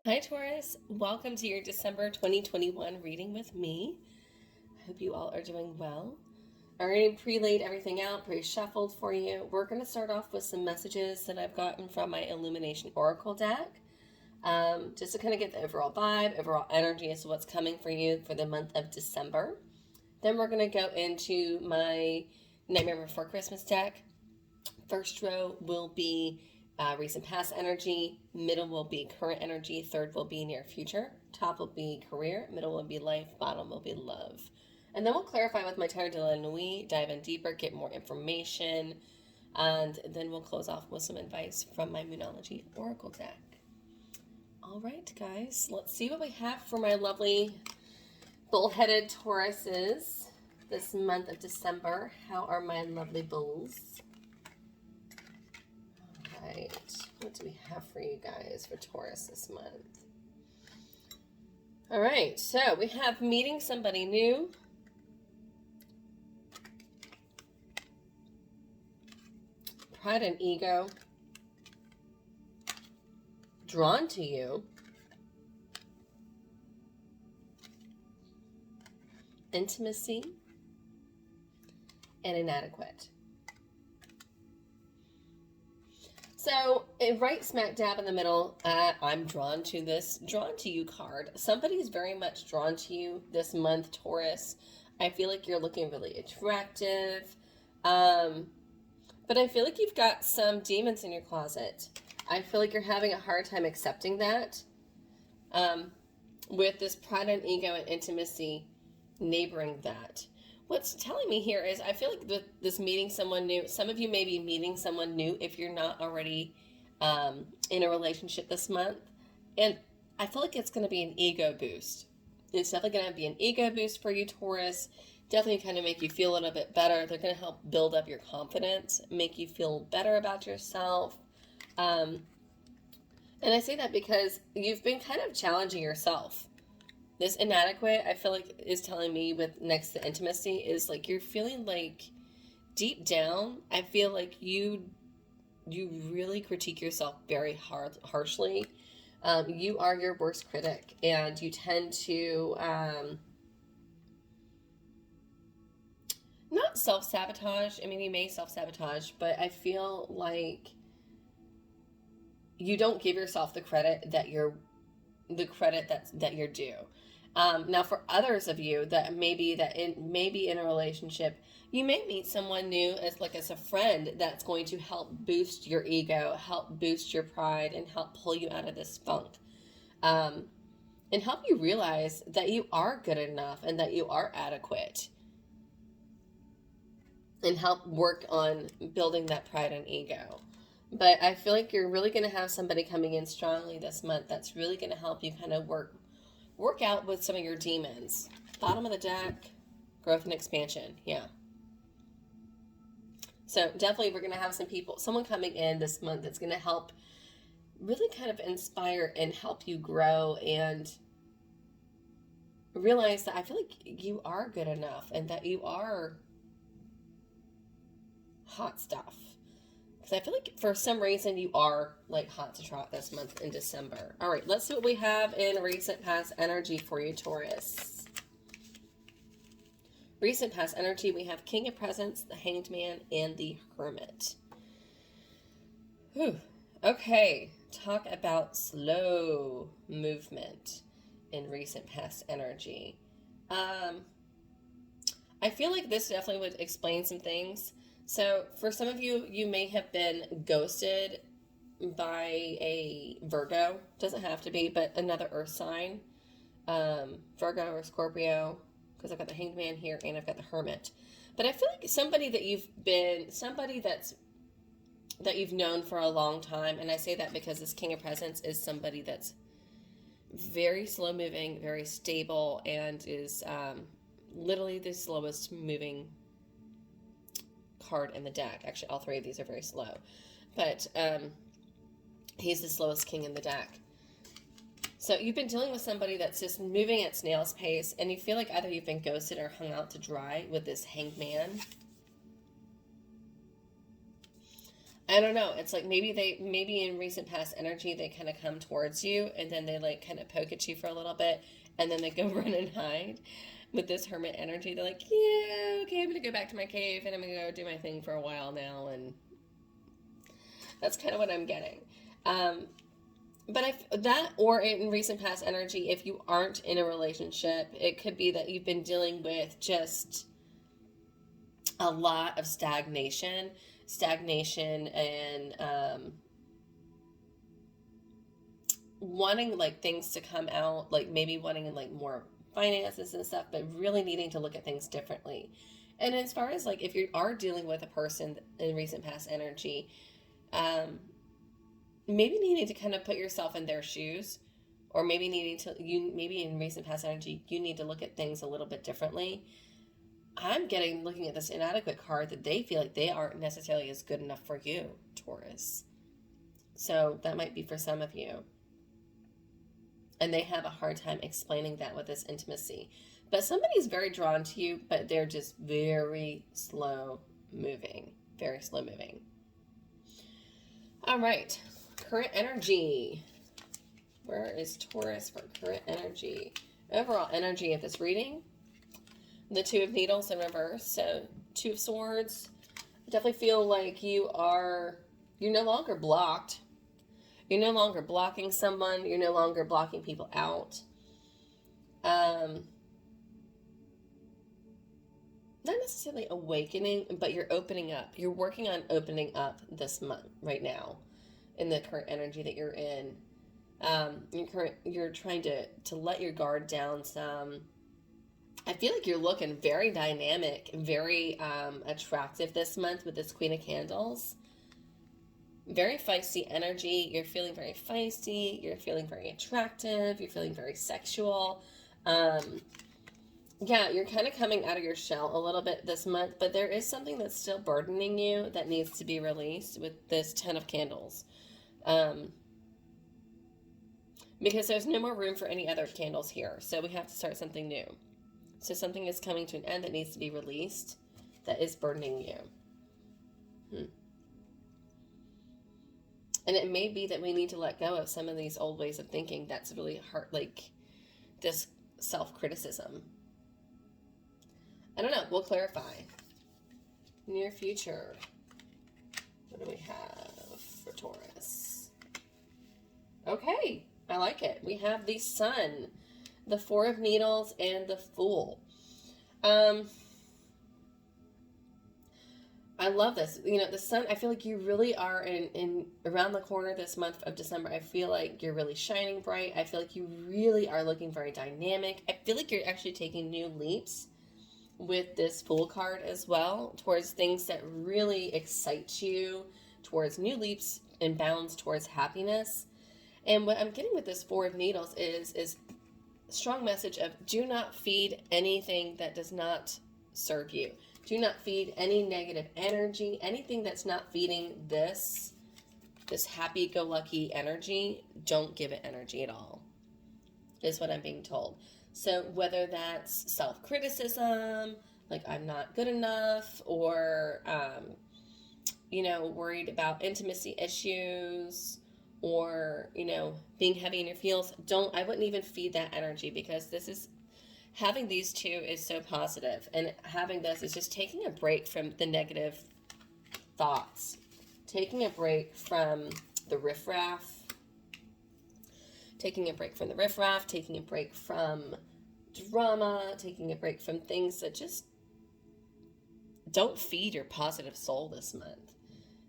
Hi Taurus, welcome to your December 2021 reading with me. I hope you all are doing well. I already pre-laid everything out, pre-shuffled for you. We're going to start off with some messages that I've gotten from my Illumination Oracle deck. Just to kind of get the overall vibe, overall energy as to what's coming for you for the month of December. Then we're going to go into my Nightmare Before Christmas deck. First row will be recent past energy, middle will be current energy, third will be near future, top will be career, middle will be life, bottom will be love. And then we'll clarify with my Tarot de la Nuit, dive in deeper, get more information, and then we'll close off with some advice from my Moonology Oracle deck. All right, guys, let's see what we have for my lovely bull-headed Tauruses this month of December. How are my lovely bulls? Right. What do we have for you guys for Taurus this month? All right, so we have meeting somebody new. Pride and ego. Drawn to you. Intimacy. And inadequate. So, right smack dab in the middle, I'm drawn to this drawn to you card. Somebody is very much drawn to you this month, Taurus. I feel like you're looking really attractive. But I feel like you've got some demons in your closet. I feel like you're having a hard time accepting that. With this pride and ego and intimacy neighboring that. What's telling me here is I feel like this meeting someone new, some of you may be meeting someone new if you're not already in a relationship this month. And I feel like it's going to be an ego boost. It's definitely going to be an ego boost for you, Taurus. Definitely kind of make you feel a little bit better. They're going to help build up your confidence, make you feel better about yourself. And I say that because you've been kind of challenging yourself. This inadequate, I feel like, is telling me with next to intimacy is like you're feeling like deep down, I feel like you really critique yourself very harshly. You are your worst critic, and you tend to not self-sabotage. I mean, you may self-sabotage, but I feel like you don't give yourself the credit that you're due. Now, for others of you that maybe in a relationship, you may meet someone new as a friend that's going to help boost your ego, help boost your pride, and help pull you out of this funk, and help you realize that you are good enough and that you are adequate, and help work on building that pride and ego. But I feel like you're really going to have somebody coming in strongly this month that's really going to help you kind of work out with some of your demons. Bottom of the deck, growth and expansion. Yeah. So definitely we're going to have someone coming in this month that's going to help really kind of inspire and help you grow and realize that I feel like you are good enough and that you are hot stuff. Because I feel like for some reason you are like hot to trot this month in December. All right, let's see what we have in recent past energy for you, Taurus. Recent past energy, we have King of Presents, the Hanged Man, and the Hermit. Whew. Okay, talk about slow movement in recent past energy. I feel like this definitely would explain some things. So for some of you, you may have been ghosted by a Virgo. Doesn't have to be, but another earth sign. Virgo or Scorpio, because I've got the Hanged Man here and I've got the Hermit. But I feel like somebody that you've known for a long time, and I say that because this King of Presents is somebody that's very slow moving, very stable, and is literally the slowest moving card in the deck. Actually, all three of these are very slow, but he's the slowest king in the deck. So you've been dealing with somebody that's just moving at snail's pace, and you feel like either you've been ghosted or hung out to dry with this Hanged Man. I don't know. It's like maybe in recent past energy, they kind of come towards you and then they like kind of poke at you for a little bit and then they go run and hide. With this hermit energy, they're like, yeah, okay, I'm going to go back to my cave and I'm going to go do my thing for a while now. And that's kind of what I'm getting. But if that, or in recent past energy, if you aren't in a relationship, it could be that you've been dealing with just a lot of stagnation and wanting like things to come out, like maybe wanting like more finances and stuff, but really needing to look at things differently. And as far as like if you are dealing with a person in recent past energy, maybe needing to kind of put yourself in their shoes, or maybe maybe in recent past energy, you need to look at things a little bit differently. I'm looking at this inadequate card that they feel like they aren't necessarily as good enough for you, Taurus. So that might be for some of you. And they have a hard time explaining that with this intimacy. But somebody's very drawn to you, but they're just very slow moving. Very slow moving. All right. Current energy. Where is Taurus for current energy? Overall energy of this reading. The Two of Needles in reverse. So Two of Swords. I definitely feel like you're no longer blocked. You're no longer blocking someone. You're no longer blocking people out. Not necessarily awakening, but you're opening up. You're working on opening up this month, right now, in the current energy that you're in. You're trying to let your guard down some. I feel like you're looking very dynamic, very attractive this month with this Queen of Candles. Very feisty energy. You're feeling very feisty. You're feeling very attractive. You're feeling very sexual. Yeah, you're kind of coming out of your shell a little bit this month, but there is something that's still burdening you that needs to be released with this 10 of Candles. Because there's no more room for any other candles here. So we have to start something new. So something is coming to an end that needs to be released that is burdening you. And it may be that we need to let go of some of these old ways of thinking that's really hard, like this self-criticism. I don't know. We'll clarify. Near future. What do we have for Taurus? Okay. I like it. We have the Sun, the Four of Needles, and the Fool. I love this. You know, the Sun, I feel like you really are in around the corner this month of December. I feel like you're really shining bright. I feel like you really are looking very dynamic. I feel like you're actually taking new leaps with this Fool card as well, towards things that really excite you, towards new leaps and bounds towards happiness. And what I'm getting with this Four of Needles is a strong message of do not feed anything that does not serve you. Do not feed any negative energy, anything that's not feeding this happy-go-lucky energy. Don't give it energy at all, is what I'm being told. So whether that's self-criticism, like I'm not good enough, or, worried about intimacy issues, or, being heavy in your feels, I wouldn't even feed that energy, because having these two is so positive, and having this is just taking a break from the negative thoughts, taking a break from the riffraff, taking a break from drama, taking a break from things that just don't feed your positive soul this month.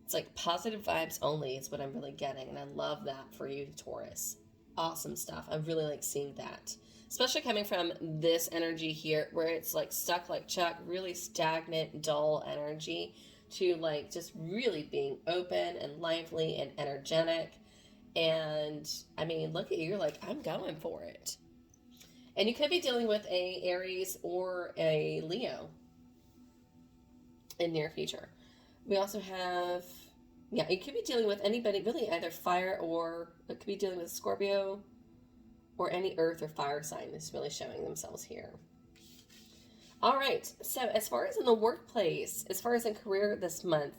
It's like positive vibes only is what I'm really getting, and I love that for you, Taurus. Awesome stuff. I really like seeing that. Especially coming from this energy here, where it's like stuck like Chuck, really stagnant, dull energy, to like just really being open and lively and energetic. And I mean, look at you, you're like, I'm going for it. And you could be dealing with a Aries or a Leo in near future. We also have, you could be dealing with anybody, really either fire, or it could be dealing with Scorpio, or any earth or fire sign is really showing themselves here. All right, so as far as in the workplace, as far as in career this month,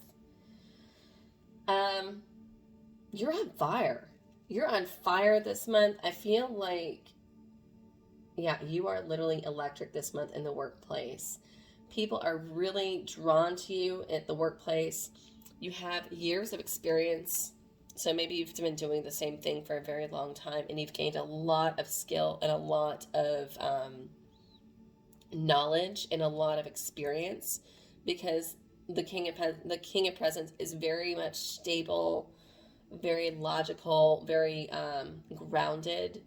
You're on fire. You're on fire this month. I feel like, yeah, you are literally electric this month in the workplace. People are really drawn to you at the workplace. You have years of experience. So maybe you've been doing the same thing for a very long time, and you've gained a lot of skill and a lot of knowledge and a lot of experience, because the King of Presents is very much stable, very logical, very grounded.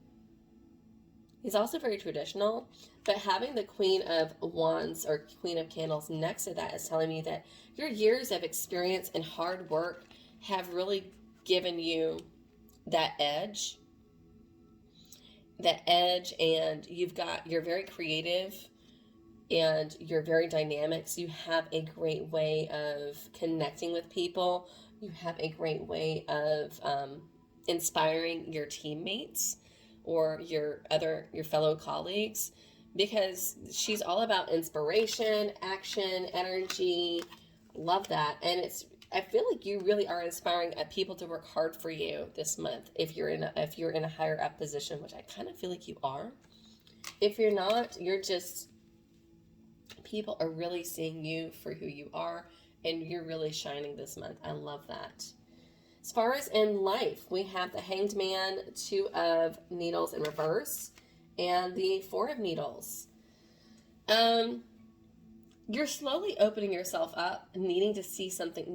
He's also very traditional, but having the Queen of Wands or Queen of Candles next to that is telling me that your years of experience and hard work have really given you that edge, and you're very creative and you're very dynamic. So you have a great way of connecting with people. You have a great way of inspiring your teammates or your fellow colleagues, because she's all about inspiration, action, energy. Love that. And I feel like you really are inspiring people to work hard for you this month. If you're in a higher up position, which I kind of feel like you are. If you're not, people are really seeing you for who you are, and you're really shining this month. I love that. As far as in life, we have the Hanged Man, 2 of Needles in reverse, and the 4 of Needles. You're slowly opening yourself up, needing to see something,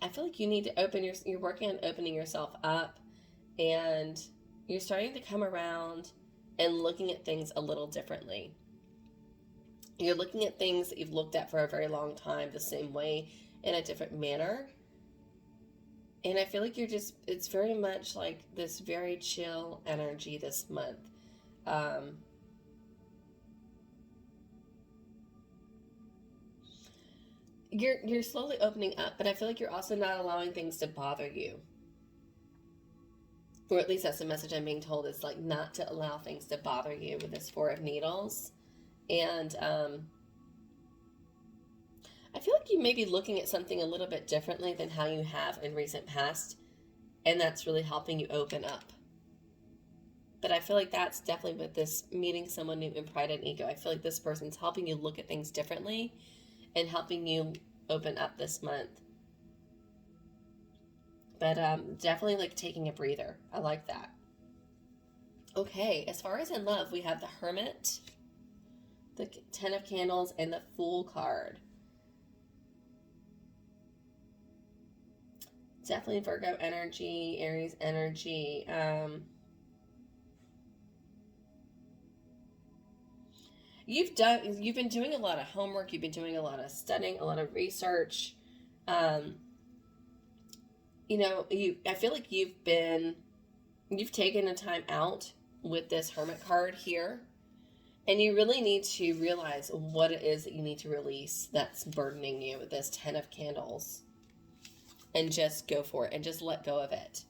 I feel like you need to you're working on opening yourself up, and you're starting to come around and looking at things a little differently. You're looking at things that you've looked at for a very long time the same way, in a different manner. And I feel like it's very much like this very chill energy this month. You're slowly opening up, but I feel like you're also not allowing things to bother you. Or at least that's the message I'm being told, is like not to allow things to bother you with this 4 of Needles. And I feel like you may be looking at something a little bit differently than how you have in recent past, and that's really helping you open up. But I feel like that's definitely with this meeting someone new in Pride and Ego. I feel like this person's helping you look at things differently and helping you open up this month. But definitely like taking a breather. I like that. Okay, as far as in love, we have the Hermit, the 10 of Candles, and the Fool card. Definitely Virgo energy, Aries energy. You've been doing a lot of homework. You've been doing a lot of studying, a lot of research. I feel like you've taken a time out with this Hermit card here, and you really need to realize what it is that you need to release that's burdening you with this 10 of Candles. And just go for it and just let go of it.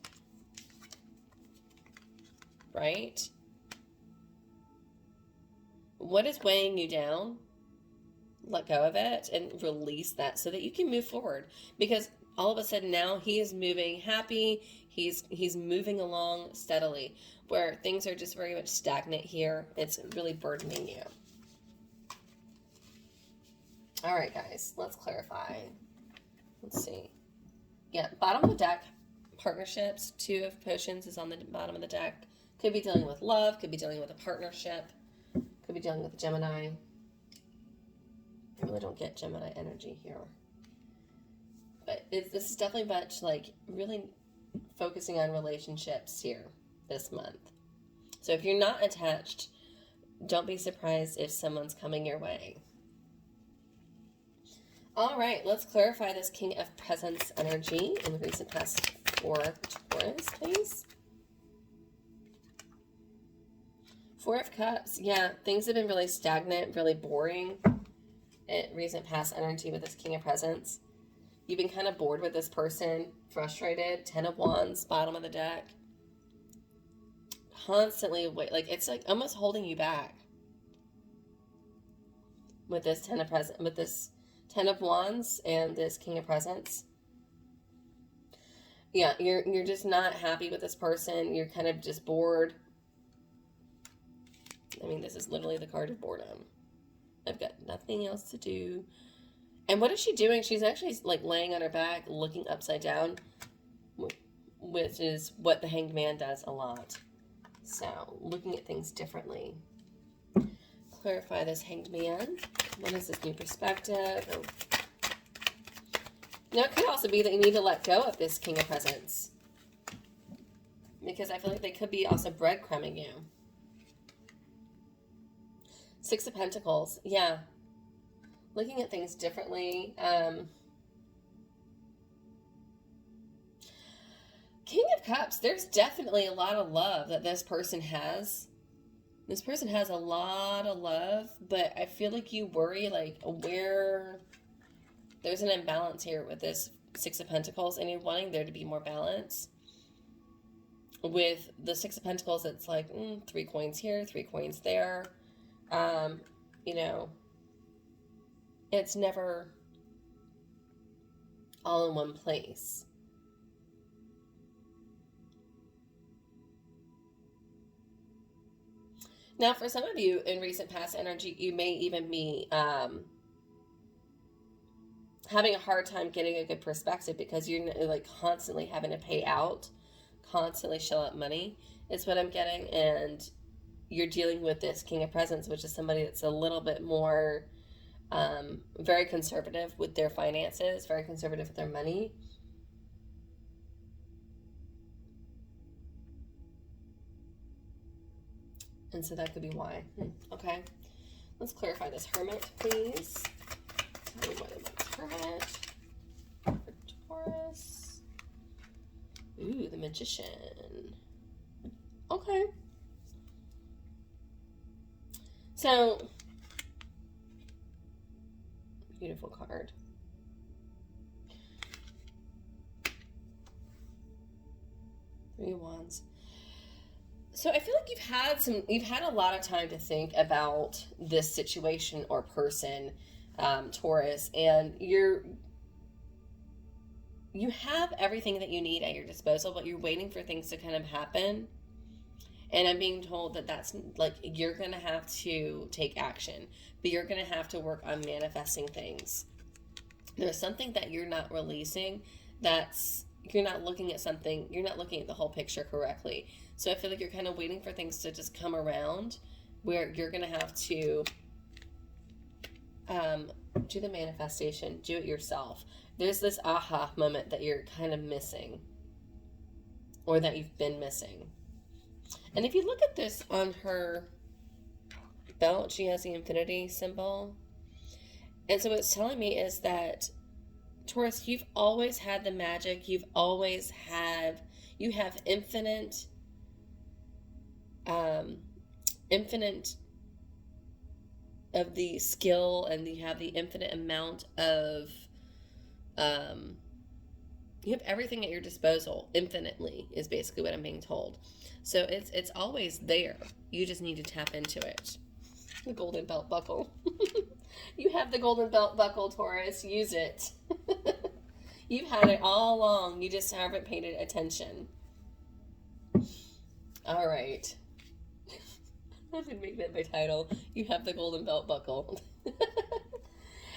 Right? What is weighing you down? Let go of it and release that so that you can move forward. Because all of a sudden now he is moving happy. He's moving along steadily, where things are just very much stagnant here. It's really burdening you. All right, guys, let's clarify. Let's see. Yeah, bottom of the deck, partnerships. 2 of Potions is on the bottom of the deck. Could be dealing with love, could be dealing with a partnership, could be dealing with a Gemini. I really don't get Gemini energy here. But this is definitely much like really focusing on relationships here this month. So if you're not attached, don't be surprised if someone's coming your way. All right, let's clarify this King of Presents energy in the recent past for Taurus, please. 4 of Cups. Yeah, things have been really stagnant, really boring in recent past energy with this King of Presents. You've been kind of bored with this person, frustrated. 10 of Wands, bottom of the deck. Constantly, it's like almost holding you back with this 10 Ten of Wands and this King of Presents. Yeah, you're just not happy with this person. You're kind of just bored. I mean, this is literally the card of boredom. I've got nothing else to do. And what is she doing? She's actually like laying on her back, looking upside down, which is what the Hanged Man does a lot. So, looking at things differently. Clarify this Hanged Man. What is this new perspective? Or... Now, it could also be that you need to let go of this King of Presents. Because I feel like they could be also breadcrumbing you. Six of Pentacles. Yeah. Looking at things differently. King of Cups. There's definitely a lot of love that this person has. This person has a lot of love, but I feel like you worry, like, where... There's an imbalance here with this Six of Pentacles, and you're wanting there to be more balance. With the Six of Pentacles, it's like 3 coins here, 3 coins there. You know, it's never all in one place. Now, for some of you in recent past energy, you may even be having a hard time getting a good perspective because you're like constantly having to pay out, constantly shell out money is what I'm getting. And you're dealing with this King of Presents, which is somebody that's a little bit more very conservative with their finances, very conservative with their money. And so that could be why. Okay. Let's clarify this Hermit, please. Tell me what it looks. Hermit. For Taurus. Ooh, the Magician. Okay. So, beautiful card. Three of Wands. So I feel like you've had a lot of time to think about this situation or person, Taurus, and you have everything that you need at your disposal, but you're waiting for things to kind of happen. And I'm being told that that's like, you're going to have to take action, but you're going to have to work on manifesting things. There's something that you're not releasing. You're not looking at something, you're not looking at the whole picture correctly. So I feel like you're kind of waiting for things to just come around where you're going to have to do the manifestation, do it yourself. There's this aha moment that you're kind of missing, or that you've been missing. And if you look at this on her belt, she has the infinity symbol. And so what it's telling me is that, Taurus, you've always had the magic. You have infinite of the skill, and you have the infinite amount of, you have everything at your disposal infinitely is basically what I'm being told. So it's always there. You just need to tap into it. The golden belt buckle. You have the golden belt buckle, Taurus. Use it. You've had it all along. You just haven't paid attention. All right. I'm going to make that my title. You have the golden belt buckle.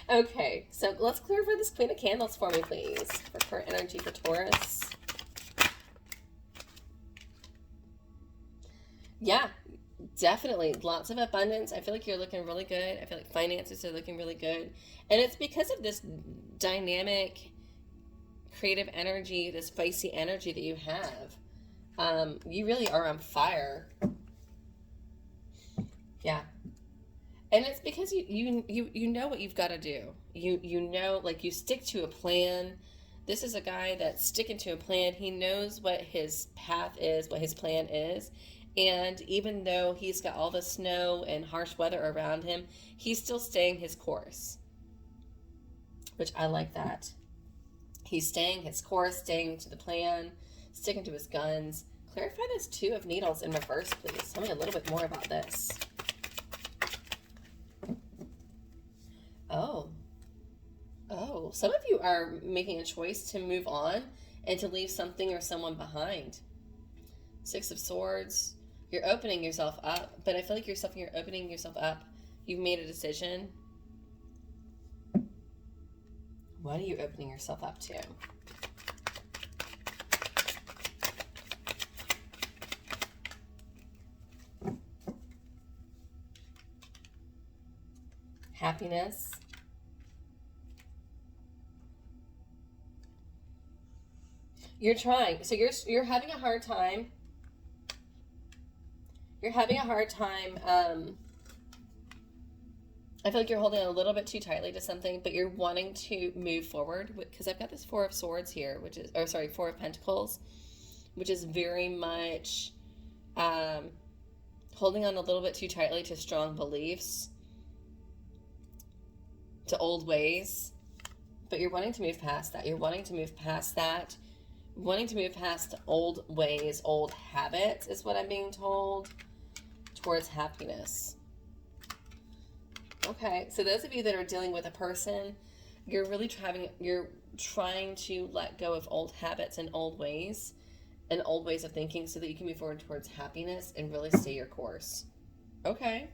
Okay, so let's clarify this Queen of Candles for me, please. For current energy for Taurus. Yeah, definitely. Lots of abundance. I feel like you're looking really good. I feel like finances are looking really good. And it's because of this dynamic, creative energy, this feisty energy that you have. You really are on fire. Yeah. And it's because you know what you've got to do. You know, like, you stick to a plan. This is a guy that's sticking to a plan. He knows what his path is, what his plan is. And even though he's got all the snow and harsh weather around him, he's still staying his course. Which I like that. He's staying his course, staying to the plan, sticking to his guns. Clarify this Two of Needles in reverse, please. Tell me a little bit more about this. Oh. you are making a choice to move on and to leave something or someone behind. Six of Swords. You're opening yourself up, but I feel like you're opening yourself up. You've made a decision. What are you opening yourself up to? Happiness. You're trying. So you're having a hard time. You're having a hard time. I feel like you're holding a little bit too tightly to something, but you're wanting to move forward, because I've got this Four of Swords here, which is, or sorry, Four of Pentacles, which is very much holding on a little bit too tightly to strong beliefs, to old ways, but you're wanting to move past that. You're wanting to move past that, wanting to move past old ways, old habits is what I'm being told, towards happiness. Okay, so those of you that are dealing with a person, you're trying to let go of old habits and old ways of thinking so that you can move forward towards happiness and really stay your course. Okay.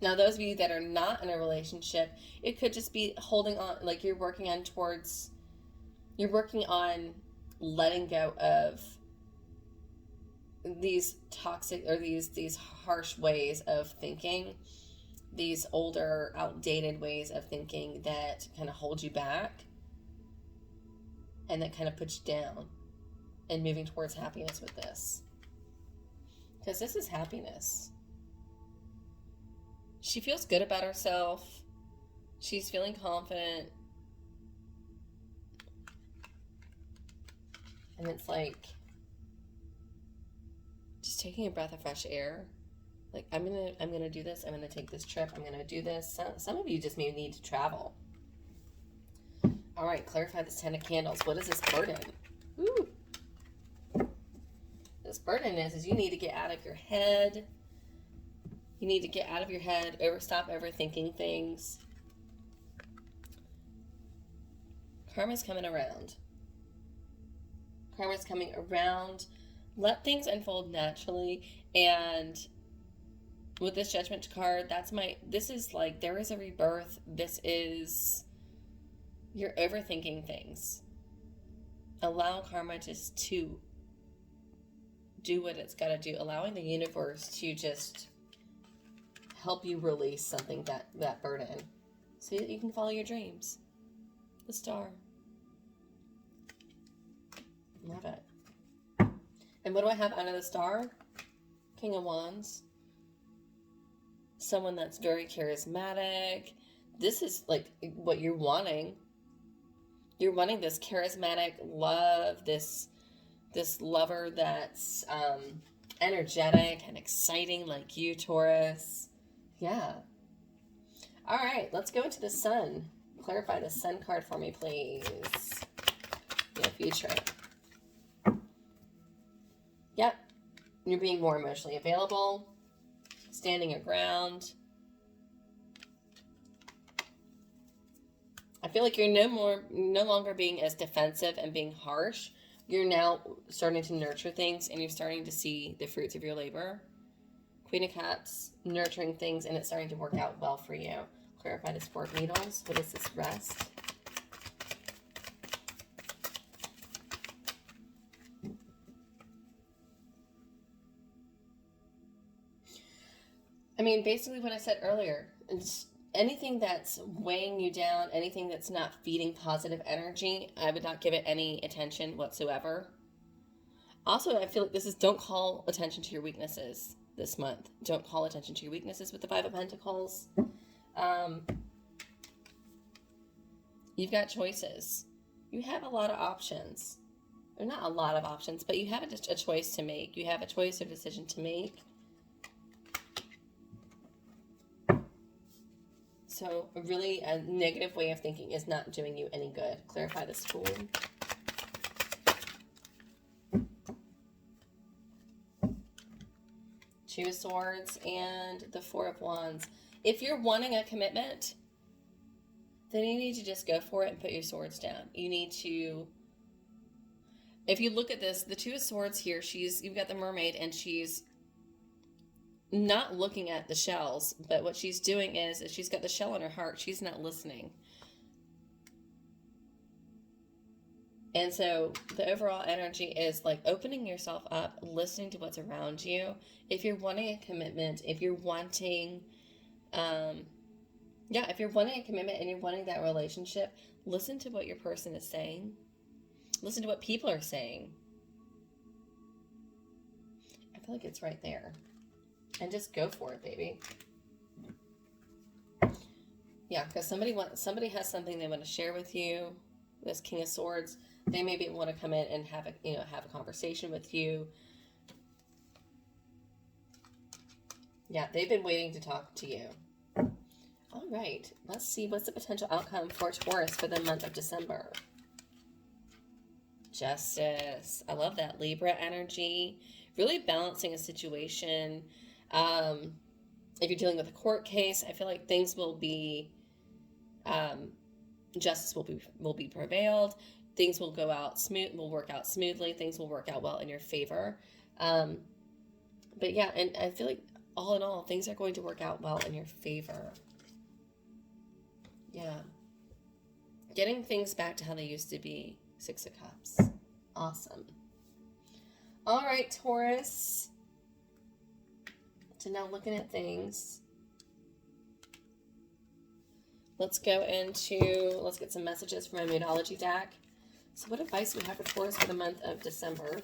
Now, those of you that are not in a relationship, it could just be holding on, like you're working on letting go of these toxic or these harsh ways of thinking, these older, outdated ways of thinking that kind of hold you back and that kind of put you down, and moving towards happiness with this. Because this is happiness. She feels good about herself. She's feeling confident. And it's like just taking a breath of fresh air. Like, I'm gonna do this. I'm gonna take this trip. I'm gonna do this. Some of you just may need to travel. All right, clarify this Ten of Candles. What is this burden? Ooh. This burden is you need to get out of your head. You need to get out of your head. Stop overthinking things. Karma's coming around. Karma's coming around. Let things unfold naturally. And with this Judgment card, this is like, there is a rebirth. This is, you're overthinking things. Allow karma just to do what it's got to do. Allowing the universe to just help you release something, that burden, so that you can follow your dreams. The Star. Love it. And what do I have under the Star? King of Wands. Someone that's very charismatic. This is like what you're wanting. You're wanting this charismatic love, this lover that's energetic and exciting like you, Taurus. Yeah. All right, let's go into the Sun. Clarify the Sun card for me, please. The future. Yep. You're being more emotionally available, standing your ground. I feel like you're no longer being as defensive and being harsh. You're now starting to nurture things, and you're starting to see the fruits of your labor. Queen of Cups, nurturing things, and it's starting to work out well for you. Clarify this Four of Needles. What is this? Rest. I mean, basically what I said earlier. It's anything that's weighing you down, anything that's not feeding positive energy, I would not give it any attention whatsoever. Also, I feel like this is, don't call attention to your weaknesses this month. Don't call attention to your weaknesses with the Five of Pentacles. You've got choices. You have a lot of options. Or not a lot of options, but you have a choice to make. You have a choice or decision to make. So really a negative way of thinking is not doing you any good. Clarify this Fool. Two of Swords and the Four of Wands. If you're wanting a commitment, then you need to just go for it and put your swords down. You need to, if you look at this, the Two of Swords here, you've got the mermaid, and she's not looking at the shells, but what she's doing is she's got the shell in her heart. She's not listening. And so the overall energy is like opening yourself up, listening to what's around you. If you're wanting a commitment, if you're wanting, if you're wanting a commitment and you're wanting that relationship, listen to what your person is saying. Listen to what people are saying. I feel like it's right there. And just go for it, baby. Yeah, because somebody has something they want to share with you. This King of Swords. They maybe want to come in and have a conversation with you. Yeah, they've been waiting to talk to you. All right, let's see what's the potential outcome for Taurus for the month of December. Justice. I love that. Libra energy. Really balancing a situation. If you're dealing with a court case, I feel like things will be, justice will be prevailed. Things will will work out smoothly. Things will work out well in your favor. But yeah, and I feel like all in all, things are going to work out well in your favor. Yeah. Getting things back to how they used to be. Six of Cups. Awesome. All right, Taurus. So now looking at things. Let's get some messages from my Moonology deck. So what advice do we have for Taurus for the month of December?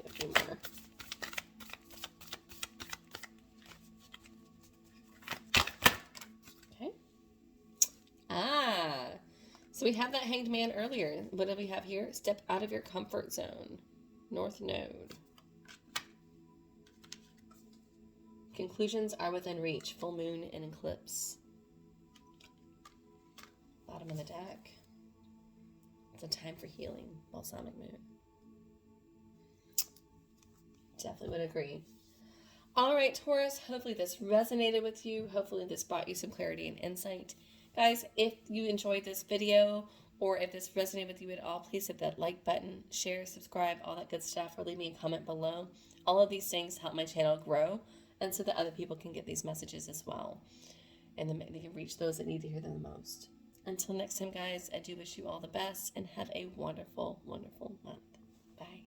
A few more. Okay. So we have that Hanged Man earlier. What do we have here? Step out of your comfort zone. North Node. Conclusions are within reach. Full moon and eclipse. Bottom of the deck. It's a time for healing. Balsamic moon. Definitely would agree. All right, Taurus. Hopefully this resonated with you. Hopefully this brought you some clarity and insight. Guys, if you enjoyed this video or if this resonated with you at all, please hit that like button, share, subscribe, all that good stuff, or leave me a comment below. All of these things help my channel grow, and so that other people can get these messages as well. And then they can reach those that need to hear them the most. Until next time, guys, I do wish you all the best and have a wonderful, wonderful month. Bye.